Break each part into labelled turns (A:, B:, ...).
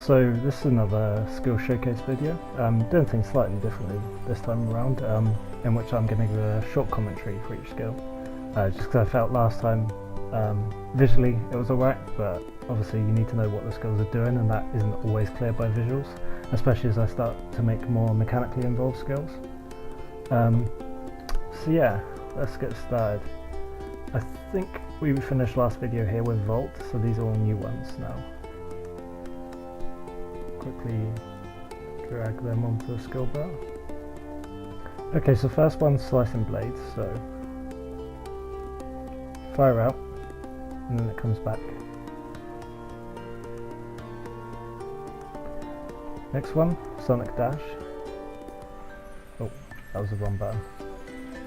A: So this is another skill showcase video. Doing things slightly differently this time around, in which I'm going to give a short commentary for each skill. Just because I felt last time visually it was alright, but obviously you need to know what the skills are doing, and that isn't always clear by visuals, especially as I start to make more mechanically involved skills. So yeah, let's get started. I think we finished last video here with Vault, so these are all new ones now. Quickly drag them onto the skill bar. Okay, so first one's Slicing Blades, so fire out, and then it comes back. Next one, Sonic Dash. Oh, that was the wrong button.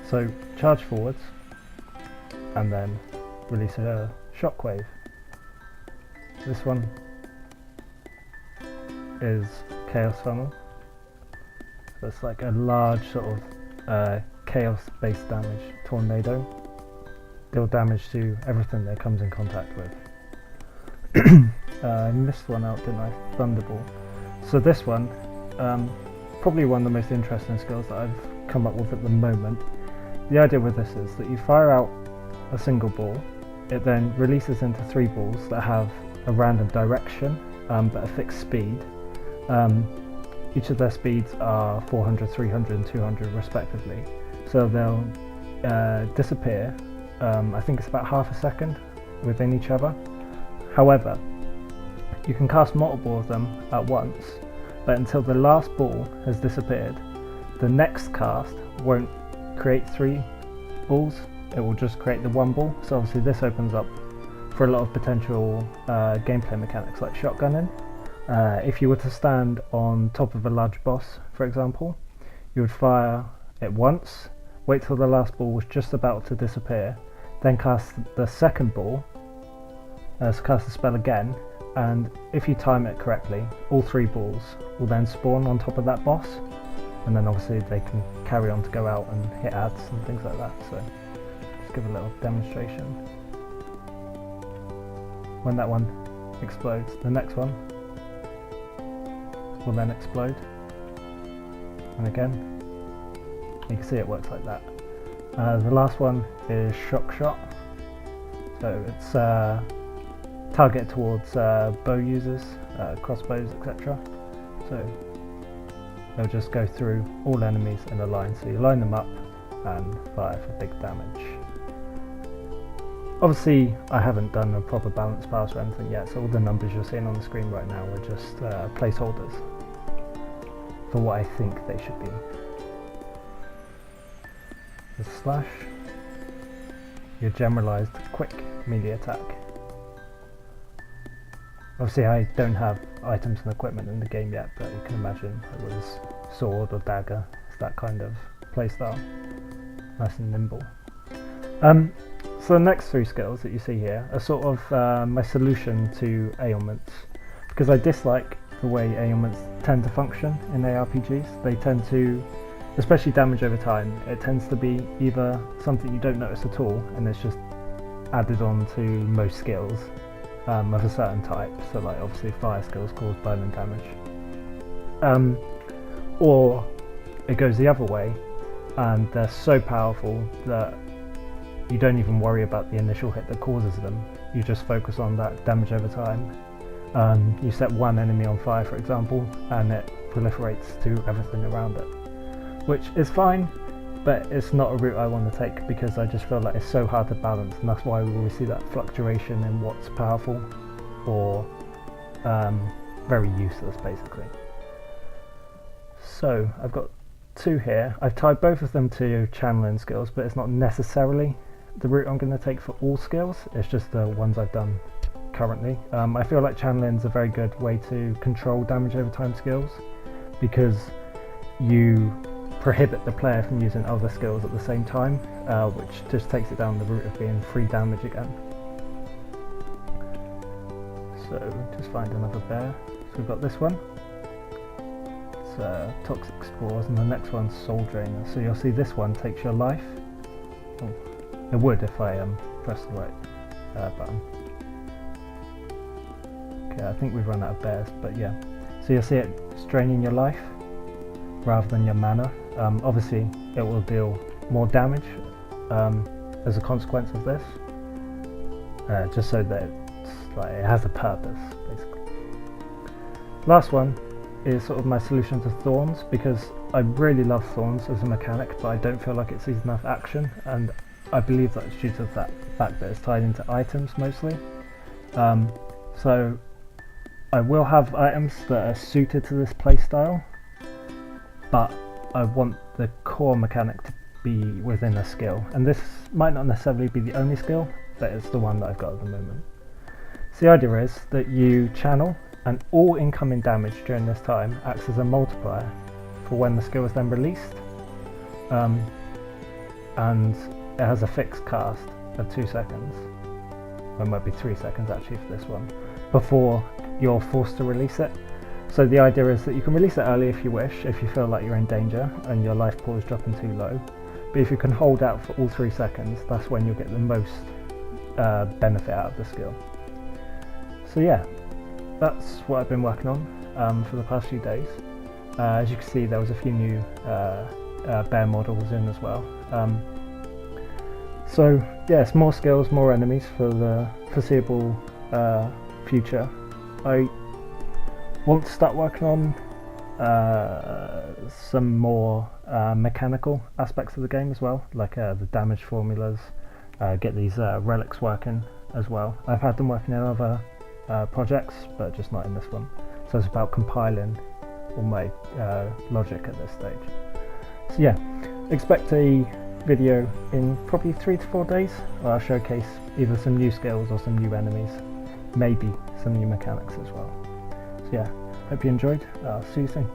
A: So charge forwards, and then release a shockwave. This one is Chaos Funnel. So it's like a large sort of chaos-based damage tornado. Deal damage to everything that it comes in contact with. I missed one out, didn't I? Thunderbolt. So this one, probably one of the most interesting skills that I've come up with at the moment. The idea with this is that you fire out a single ball, it then releases into 3 balls that have a random direction, but a fixed speed. Each of their speeds are 400, 300 and 200 respectively. So they'll disappear, I think it's about half a second within each other. However, you can cast multiple of them at once, but until the last ball has disappeared, the next cast won't create 3 balls, it will just create the 1 ball. So obviously this opens up for a lot of potential gameplay mechanics like shotgunning. If you were to stand on top of a large boss, for example, you would fire it once, wait till the last ball was just about to disappear, then cast the second ball, so cast the spell again, and if you time it correctly, all 3 balls will then spawn on top of that boss, and then obviously they can carry on to go out and hit ads and things like that. So let's give a little demonstration. When that one explodes, the next one will then explode, and again you can see it works like that. The last one is Shock Shot, so it's targeted towards bow users, crossbows, etc. So they'll just go through all enemies in a line, so you line them up and fire for big damage. Obviously I haven't done a proper balance pass or anything yet, so all the numbers you're seeing on the screen right now are just placeholders for what I think they should be. The slash, your generalized quick melee attack. Obviously I don't have items and equipment in the game yet, but you can imagine it was sword or dagger. It's that kind of playstyle, nice and nimble. So the next 3 skills that you see here are sort of my solution to ailments, because I dislike the way ailments tend to function in ARPGs. They tend to, especially damage over time, it tends to be either something you don't notice at all and it's just added on to most skills of a certain type, so like obviously fire skills cause burning damage, or it goes the other way and they're so powerful that you don't even worry about the initial hit that causes them, you just focus on that damage over time. You set one enemy on fire, for example, and it proliferates to everything around it, which is fine, but it's not a route I want to take, because I just feel like it's so hard to balance, and that's why we always see that fluctuation in what's powerful or very useless basically. So I've got 2 here. I've tied both of them to channeling skills, but it's not necessarily the route I'm going to take for all skills, it's just the ones I've done currently. I feel like channeling is a very good way to control damage over time skills, because you prohibit the player from using other skills at the same time, which just takes it down the route of being free damage again. So just find another bear. So we've got this one, it's Toxic Spores, and the next one's Soul Drainer. So you'll see this one takes your life. Oh, it would if I press the right button. Yeah, I think we've run out of bears, but yeah. So you'll see it straining your life rather than your mana. Obviously, it will deal more damage as a consequence of this, just so that it has a purpose, basically. Last one is sort of my solution to thorns, because I really love thorns as a mechanic, but I don't feel like it sees enough action, and I believe that's due to that fact that it's tied into items mostly. So I will have items that are suited to this playstyle, but I want the core mechanic to be within a skill, and this might not necessarily be the only skill, but it's the one that I've got at the moment. So the idea is that you channel, and all incoming damage during this time acts as a multiplier for when the skill is then released, and it has a fixed cast of 2 seconds, or it might be 3 seconds actually for this one, before you're forced to release it. So the idea is that you can release it early if you wish, if you feel like you're in danger and your life pool is dropping too low, but if you can hold out for all 3 seconds, that's when you'll get the most benefit out of the skill. So yeah, that's what I've been working on for the past few days. As you can see, there was a few new bear models in as well. So yes, more skills, more enemies for the foreseeable future. I want to start working on some more mechanical aspects of the game as well, like the damage formulas, get these relics working as well. I've had them working in other projects, but just not in this one. So it's about compiling all my logic at this stage. So yeah, expect a video in probably 3 to 4 days where I'll showcase either some new skills or some new enemies, maybe some new mechanics as well. So yeah, hope you enjoyed. I'll see you soon.